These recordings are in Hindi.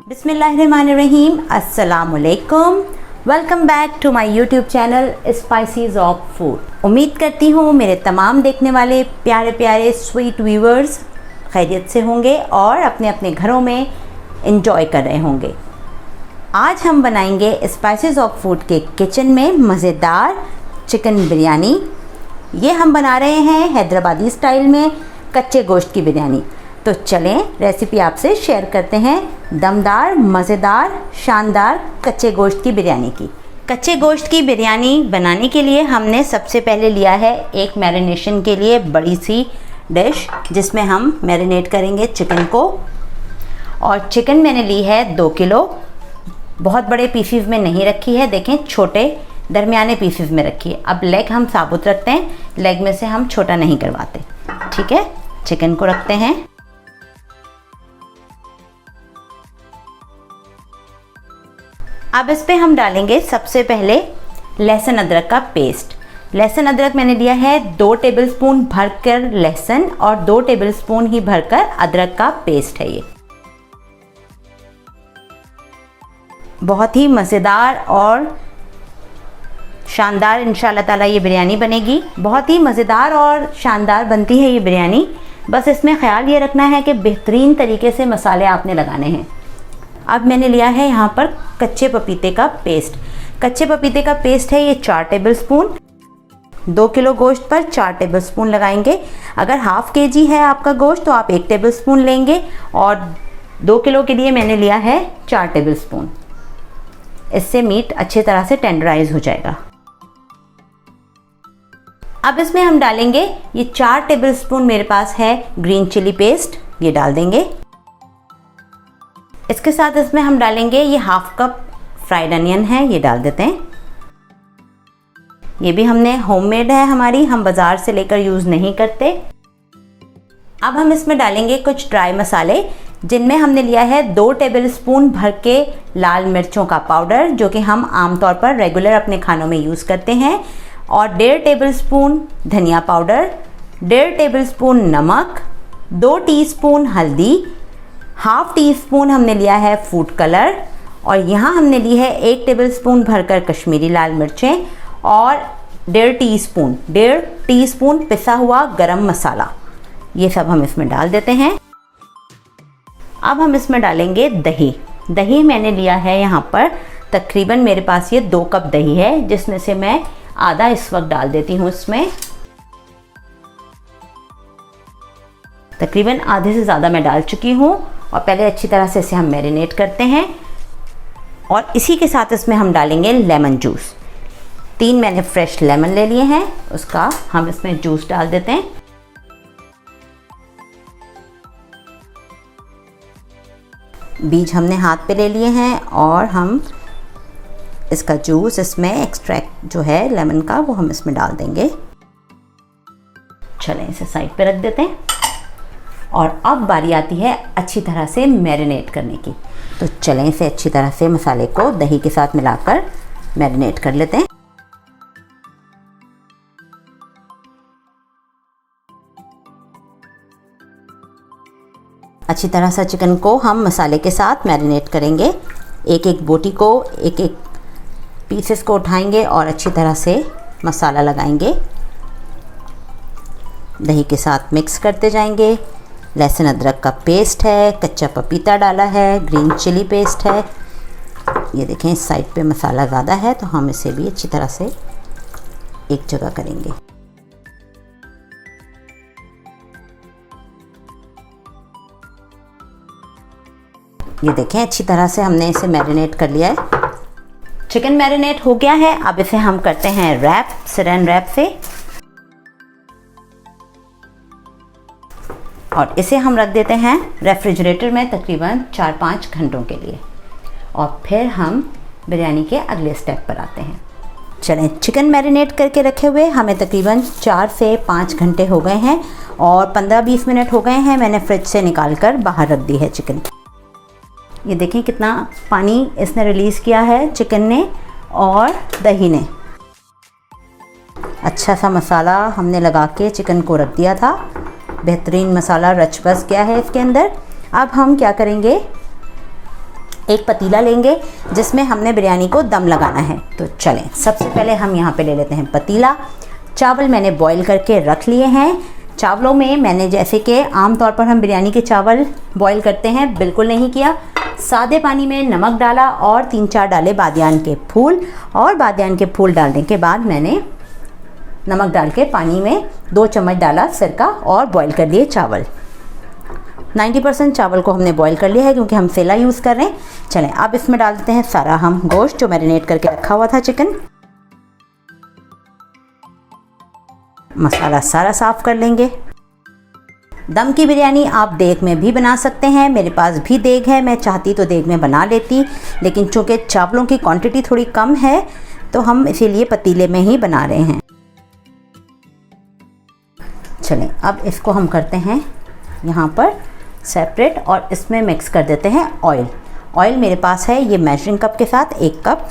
बिस्मिल्लाहिर्रहमानिर्रहीम, अस्सलामुअलैकुम। Welcome back to my YouTube channel spices of food. उम्मीद करती हूँ मेरे तमाम देखने वाले प्यारे प्यारे स्वीट व्यूअर्स खैरियत से होंगे और अपने अपने घरों में इंजॉय कर रहे होंगे। आज हम बनाएंगे स्पाइसीज ऑफ फूड के किचन में मज़ेदार चिकन बिरयानी। ये हम बना रहे हैं हैदराबादी स्टाइल में कच्चे गोश्त की बिरयानी। तो चलें रेसिपी आपसे शेयर करते हैं दमदार, मज़ेदार, शानदार कच्चे गोश्त की बिरयानी की। कच्चे गोश्त की बिरयानी बनाने के लिए हमने सबसे पहले लिया है एक मैरिनेशन के लिए बड़ी सी डिश, जिसमें हम मैरिनेट करेंगे चिकन को। और चिकन मैंने ली है 2 किलो। बहुत बड़े पीसीज में नहीं रखी है, देखें छोटे दरमियाने पीसीज में रखी है। अब लेग हम साबुत रखते हैं, लेग में से हम छोटा नहीं करवाते। ठीक है, चिकन को रखते हैं। अब इस पे हम डालेंगे सबसे पहले लहसुन अदरक का पेस्ट। लहसुन अदरक मैंने लिया है 2 टेबलस्पून भरकर लहसुन और 2 टेबलस्पून ही भरकर अदरक का पेस्ट है। ये बहुत ही मज़ेदार और शानदार इंशाल्लाह ताला ये बिरयानी बनेगी। बहुत ही मज़ेदार और शानदार बनती है ये बिरयानी। बस इसमें ख़्याल ये रखना है कि बेहतरीन तरीके से मसाले आपने लगाने हैं। अब मैंने लिया है यहाँ पर कच्चे पपीते का पेस्ट। कच्चे पपीते का पेस्ट है ये 4 टेबलस्पून। 2 किलो गोश्त पर 4 टेबलस्पून लगाएंगे। अगर हाफ़ केजी है आपका गोश्त तो आप 1 टेबलस्पून लेंगे, और 2 किलो के लिए मैंने लिया है 4 टेबलस्पून। इससे मीट अच्छी तरह से टेंडराइज हो जाएगा। अब इसमें हम डालेंगे ये 4 टेबलस्पून मेरे पास है ग्रीन चिली पेस्ट, ये डाल देंगे। इसके साथ इसमें हम डालेंगे ये 1/2 कप फ्राइड अनियन है, ये डाल देते हैं। ये भी हमने होममेड है हमारी, हम बाज़ार से लेकर यूज़ नहीं करते। अब हम इसमें डालेंगे कुछ ड्राई मसाले, जिनमें हमने लिया है 2 टेबलस्पून भर के लाल मिर्चों का पाउडर, जो कि हम आमतौर पर रेगुलर अपने खानों में यूज़ करते हैं, और 1.5 टेबलस्पून धनिया पाउडर, 1.5 टेबलस्पून नमक, 2 टीस्पून हल्दी, 1/2 टीस्पून हमने लिया है फूड कलर, और यहाँ हमने ली है 1 टेबलस्पून भरकर कश्मीरी लाल मिर्चें, और 1.5 टीस्पून पिसा हुआ गरम मसाला। ये सब हम इसमें डाल देते हैं। अब हम इसमें डालेंगे दही। दही मैंने लिया है यहाँ पर तकरीबन, मेरे पास ये 2 कप दही है, जिसमें से मैं आधा इस वक्त डाल देती हूँ इसमें। तकरीबन आधे से ज़्यादा मैं डाल चुकी हूँ, और पहले अच्छी तरह से इसे हम मैरिनेट करते हैं। और इसी के साथ इसमें हम डालेंगे लेमन जूस। 3 मैंने फ्रेश लेमन ले लिए हैं, उसका हम इसमें जूस डाल देते हैं। बीज हमने हाथ पे ले लिए हैं, और हम इसका जूस, इसमें एक्सट्रैक्ट जो है लेमन का, वो हम इसमें डाल देंगे। चलें इसे साइड पे रख देते हैं। और अब बारी आती है अच्छी तरह से मैरिनेट करने की। तो चलें इसे अच्छी तरह से मसाले को दही के साथ मिलाकर मैरिनेट कर लेते हैं। अच्छी तरह से चिकन को हम मसाले के साथ मैरिनेट करेंगे। एक एक बोटी को, एक एक पीसेस को उठाएंगे और अच्छी तरह से मसाला लगाएंगे। दही के साथ मिक्स करते जाएंगे। लहसुन अदरक का पेस्ट है, कच्चा पपीता डाला है, ग्रीन चिली पेस्ट है। ये देखें इस साइड पे मसाला ज़्यादा है, तो हम इसे भी अच्छी तरह से एक जगह करेंगे। ये देखें अच्छी तरह से हमने इसे मैरिनेट कर लिया है। चिकन मैरिनेट हो गया है। अब इसे हम करते हैं रैप, सैरन रैप से, और इसे हम रख देते हैं रेफ्रिजरेटर में तकरीबन 4-5 घंटों के लिए। और फिर हम बिरयानी के अगले स्टेप पर आते हैं। चलें, चिकन मैरिनेट करके रखे हुए हमें तकरीबन 4 से 5 घंटे हो गए हैं, और 15-20 मिनट हो गए हैं मैंने फ्रिज से निकाल कर बाहर रख दी है चिकन। ये देखें कितना पानी इसने रिलीज़ किया है चिकन ने और दही ने। अच्छा सा मसाला हमने लगा के चिकन को रख दिया था। बेहतरीन मसाला रच बस गया है इसके अंदर। अब हम क्या करेंगे, एक पतीला लेंगे जिसमें हमने बिरयानी को दम लगाना है। तो चलें, सबसे पहले हम यहाँ पे ले लेते हैं पतीला। चावल मैंने बॉईल करके रख लिए हैं। चावलों में मैंने, जैसे कि आम तौर पर हम बिरयानी के चावल बॉईल करते हैं, बिल्कुल नहीं किया। सादे पानी में नमक डाला और 3-4 डाले बादियान के फूल, और बादियान के फूल डालने के बाद मैंने नमक डाल के पानी में 2 चम्मच डाला सिरका और बॉईल कर लिए चावल। 90% चावल को हमने बॉईल कर लिया है क्योंकि हम सेला यूज़ कर रहे हैं। चलें, अब इसमें डाल देते हैं सारा हम गोश्त जो मैरिनेट करके रखा हुआ था, चिकन। मसाला सारा साफ़ कर लेंगे। दम की बिरयानी आप देग में भी बना सकते हैं। मेरे पास भी देग है, मैं चाहती तो देग में बना लेती, लेकिन चूँकि चावलों की क्वांटिटी थोड़ी कम है तो हम इसीलिए पतीले में ही बना रहे हैं। चलें, अब इसको हम करते हैं यहाँ पर सेपरेट और इसमें मिक्स कर देते हैं ऑयल। ऑयल मेरे पास है ये मेजरिंग कप के साथ 1 कप।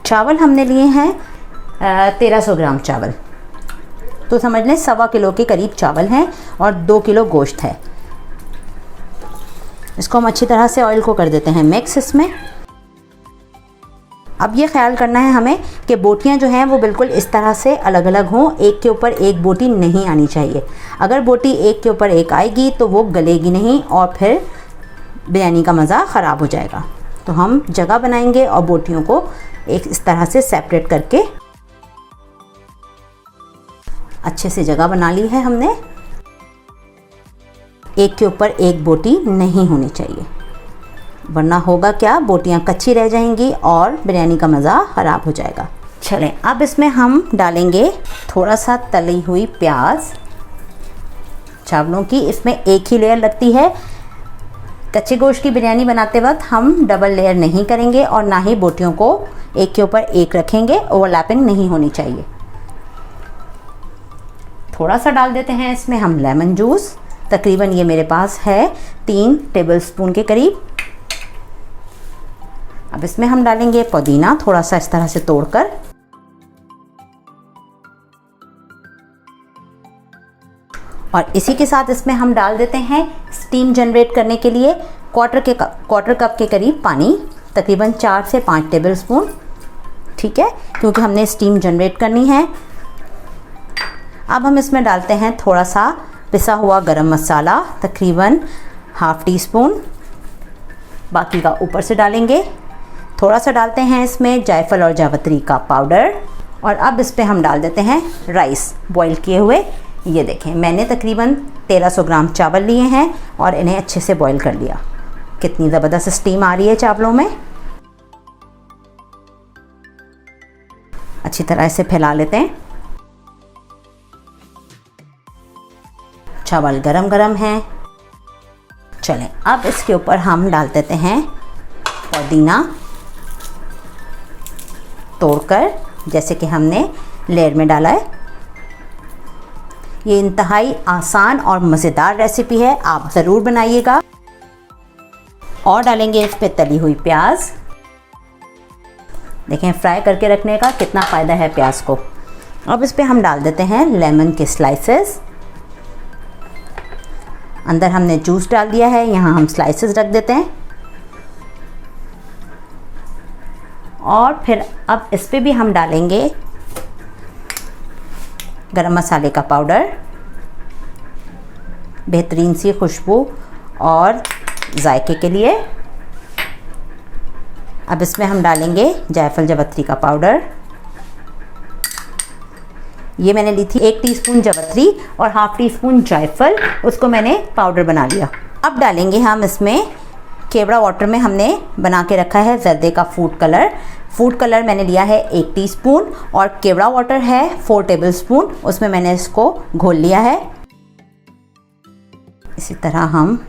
चावल हमने लिए हैं 1300 ग्राम चावल, तो समझ लें 1.25 किलो के करीब चावल हैं और 2 किलो गोश्त है। इसको हम अच्छी तरह से ऑयल को कर देते हैं मिक्स इसमें। अब ये ख्याल करना है हमें कि बोटियां जो हैं वो बिल्कुल इस तरह से अलग अलग हों, एक के ऊपर एक बोटी नहीं आनी चाहिए। अगर बोटी एक के ऊपर एक आएगी तो वो गलेगी नहीं और फिर बिरयानी का मज़ा ख़राब हो जाएगा। तो हम जगह बनाएंगे और बोटियों को एक इस तरह से सेपरेट करके अच्छे से जगह बना ली है हमने। एक के ऊपर एक बोटी नहीं होनी चाहिए, वरना होगा क्या, बोटियां कच्ची रह जाएंगी और बिरयानी का मज़ा ख़राब हो जाएगा। चलें, अब इसमें हम डालेंगे थोड़ा सा तली हुई प्याज। चावलों की इसमें एक ही लेयर लगती है। कच्चे गोश्त की बिरयानी बनाते वक्त हम डबल लेयर नहीं करेंगे और ना ही बोटियों को एक के ऊपर एक रखेंगे, ओवरलैपिंग नहीं होनी चाहिए। थोड़ा सा डाल देते हैं इसमें हम लेमन जूस। तकरीबन ये मेरे पास है 3 टेबलस्पून के करीब। अब इसमें हम डालेंगे पुदीना, थोड़ा सा इस तरह से तोड़कर। और इसी के साथ इसमें हम डाल देते हैं स्टीम जनरेट करने के लिए क्वार्टर कप के करीब पानी, तकरीबन 4 से 5 टेबलस्पून, ठीक है, क्योंकि हमने स्टीम जनरेट करनी है। अब हम इसमें डालते हैं थोड़ा सा पिसा हुआ गरम मसाला, तकरीबन ½ टीस्पून, बाकी का ऊपर से डालेंगे। थोड़ा सा डालते हैं इसमें जायफल और जावित्री का पाउडर। और अब इस पर हम डाल देते हैं राइस बॉईल किए हुए। ये देखें, मैंने तकरीबन 1300 ग्राम चावल लिए हैं और इन्हें अच्छे से बॉईल कर लिया। कितनी ज़बरदस्त स्टीम आ रही है चावलों में। अच्छी तरह से फैला लेते हैं। चावल गरम गरम हैं। चलें, अब इसके ऊपर हम डाल देते हैं पुदीना तोड़कर, जैसे कि हमने लेयर में डाला है। ये इंतहाई आसान और मज़ेदार रेसिपी है, आप ज़रूर बनाइएगा। और डालेंगे इस पे तली हुई प्याज। देखें, फ्राई करके रखने का कितना फ़ायदा है प्याज को। अब इस पे हम डाल देते हैं लेमन के स्लाइसेस। अंदर हमने जूस डाल दिया है, यहाँ हम स्लाइसेस रख देते हैं। और फिर अब इस पे भी हम डालेंगे गरम मसाले का पाउडर, बेहतरीन सी खुशबू और जायके के लिए। अब इसमें हम डालेंगे जायफल जावित्री का पाउडर। ये मैंने ली थी 1 टीस्पून जावित्री और ½ टीस्पून जायफल, उसको मैंने पाउडर बना लिया। अब डालेंगे हम इसमें केवड़ा वाटर में हमने बना के रखा है जर्दे का फूड कलर। फूड कलर मैंने लिया है 1 टीस्पून और केवड़ा वाटर है 4 टेबलस्पून, उसमें मैंने इसको घोल लिया है। इसी तरह हम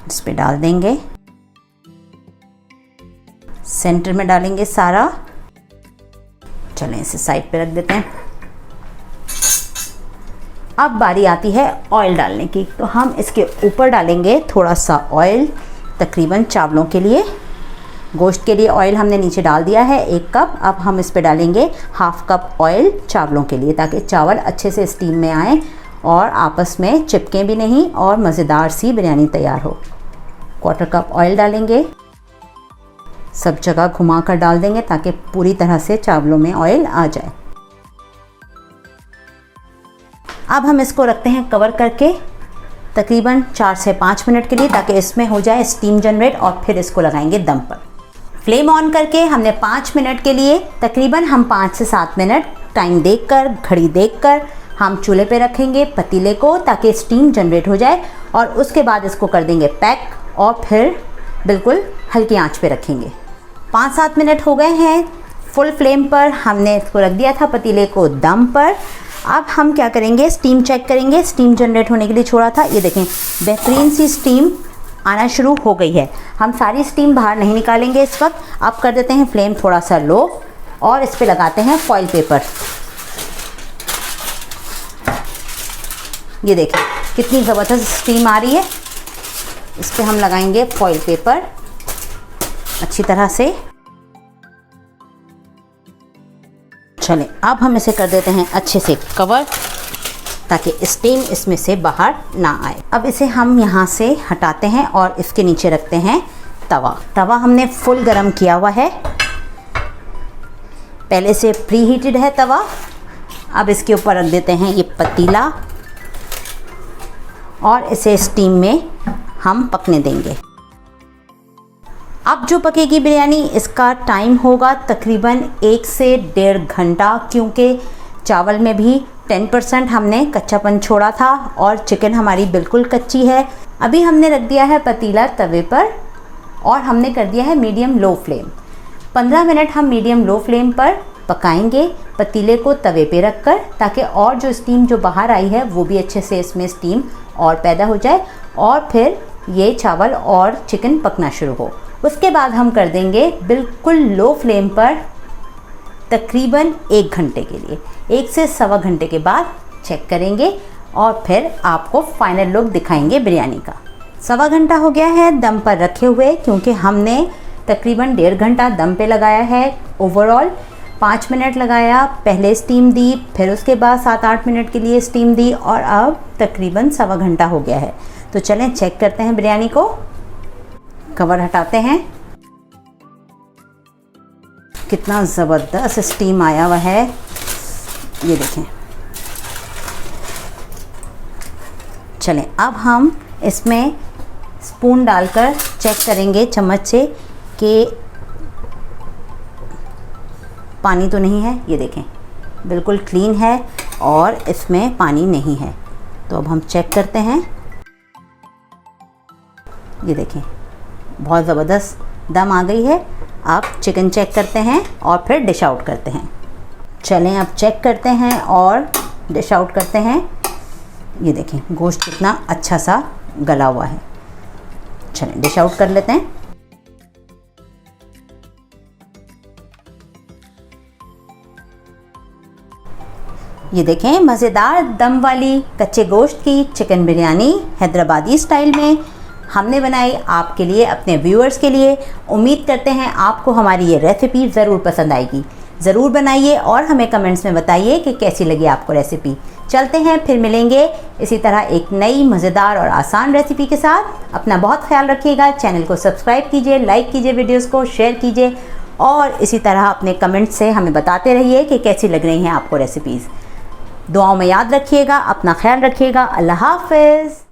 इस पे डाल देंगे, सेंटर में डालेंगे सारा। चलें, इसे साइड पे रख देते हैं। अब बारी आती है ऑयल डालने की, तो हम इसके ऊपर डालेंगे थोड़ा सा ऑयल, तकरीबन चावलों के लिए। गोश्त के लिए ऑयल हमने नीचे डाल दिया है 1 कप। अब हम इस पे डालेंगे ½ कप ऑयल चावलों के लिए, ताकि चावल अच्छे से स्टीम में आए और आपस में चिपके भी नहीं और मज़ेदार सी बिरयानी तैयार हो। 1/4 कप ऑयल डालेंगे, सब जगह घुमा कर डाल देंगे ताकि पूरी तरह से चावलों में ऑयल आ जाए। अब हम इसको रखते हैं कवर करके तकरीबन 4 से 5 मिनट के लिए, ताकि इसमें हो जाए स्टीम जनरेट, और फिर इसको लगाएंगे दम पर। फ्लेम ऑन करके हमने 5 मिनट के लिए, तकरीबन हम 5 से 7 मिनट टाइम देखकर, घड़ी देखकर हम चूल्हे पे रखेंगे पतीले को, ताकि स्टीम जनरेट हो जाए। और उसके बाद इसको कर देंगे पैक और फिर बिल्कुल हल्की आंच पे रखेंगे। 5-7 मिनट हो गए हैं, फुल फ्लेम पर हमने इसको रख दिया था पतीले को दम पर। अब हम क्या करेंगे, स्टीम चेक करेंगे। स्टीम जनरेट होने के लिए छोड़ा था, ये देखें बेहतरीन सी स्टीम आना शुरू हो गई है। हम सारी स्टीम बाहर नहीं निकालेंगे इस वक्त। अब कर देते हैं फ्लेम थोड़ा सा लो और इस पे लगाते हैं फॉइल पेपर। ये देखें कितनी ज़बरदस्त स्टीम आ रही है। इस पे हम लगाएंगे फॉइल पेपर अच्छी तरह से। चलें अब हम इसे कर देते हैं अच्छे से कवर, ताकि स्टीम इसमें से बाहर ना आए। अब इसे हम यहाँ से हटाते हैं और इसके नीचे रखते हैं तवा। तवा हमने फुल गरम किया हुआ है, पहले से प्री हीटेड है तवा। अब इसके ऊपर रख देते हैं ये पतीला और इसे स्टीम में हम पकने देंगे। अब जो पकेगी बिरयानी, इसका टाइम होगा तकरीबन 1 से 1.5 घंटा, क्योंकि चावल में भी 10% हमने कच्चापन छोड़ा था और चिकन हमारी बिल्कुल कच्ची है। अभी हमने रख दिया है पतीला तवे पर और हमने कर दिया है मीडियम लो फ्लेम। 15 मिनट हम मीडियम लो फ्लेम पर पकाएंगे पतीले को तवे पे रख कर, ताकि और जो स्टीम जो बाहर आई है वो भी अच्छे से इसमें स्टीम और पैदा हो जाए और फिर ये चावल और चिकन पकना शुरू हो। उसके बाद हम कर देंगे बिल्कुल लो फ्लेम पर तकरीबन 1 घंटे के लिए। 1 से सवा घंटे के बाद चेक करेंगे और फिर आपको फाइनल लुक दिखाएंगे बिरयानी का। सवा घंटा हो गया है दम पर रखे हुए, क्योंकि हमने तकरीबन 1.5 घंटा दम पे लगाया है। ओवरऑल 5 मिनट लगाया, पहले स्टीम दी, फिर उसके बाद 7-8 मिनट के लिए स्टीम दी और अब तकरीबन सवा घंटा हो गया है। तो चलें चेक करते हैं बिरयानी को। कवर हटाते हैं, कितना ज़बरदस्त स्टीम आया हुआ है, ये देखें। चलें अब हम इसमें स्पून डालकर चेक करेंगे चम्मच से कि पानी तो नहीं है। ये देखें बिल्कुल क्लीन है और इसमें पानी नहीं है। तो अब हम चेक करते हैं, ये देखें बहुत ज़बरदस्त दम आ गई है। अब चिकन चेक करते हैं और फिर डिश आउट करते हैं। चलें अब चेक करते हैं और डिश आउट करते हैं। ये देखें गोश्त कितना अच्छा सा गला हुआ है। चलें डिश आउट कर लेते हैं। ये देखें मज़ेदार दम वाली कच्चे गोश्त की चिकन बिरयानी हैदराबादी स्टाइल में हमने बनाई आपके लिए, अपने व्यूअर्स के लिए। उम्मीद करते हैं आपको हमारी ये रेसिपी ज़रूर पसंद आएगी। ज़रूर बनाइए और हमें कमेंट्स में बताइए कि कैसी लगी आपको रेसिपी। चलते हैं, फिर मिलेंगे इसी तरह एक नई मज़ेदार और आसान रेसिपी के साथ। अपना बहुत ख्याल रखिएगा। चैनल को सब्सक्राइब कीजिए, लाइक कीजिए, वीडियोस को शेयर कीजिए और इसी तरह अपने कमेंट्स से हमें बताते रहिए कि कैसी लग रही हैं आपको रेसिपीज़। दुआओं में याद रखिएगा, अपना ख्याल रखिएगा। अल्लाह हाफ़िज़।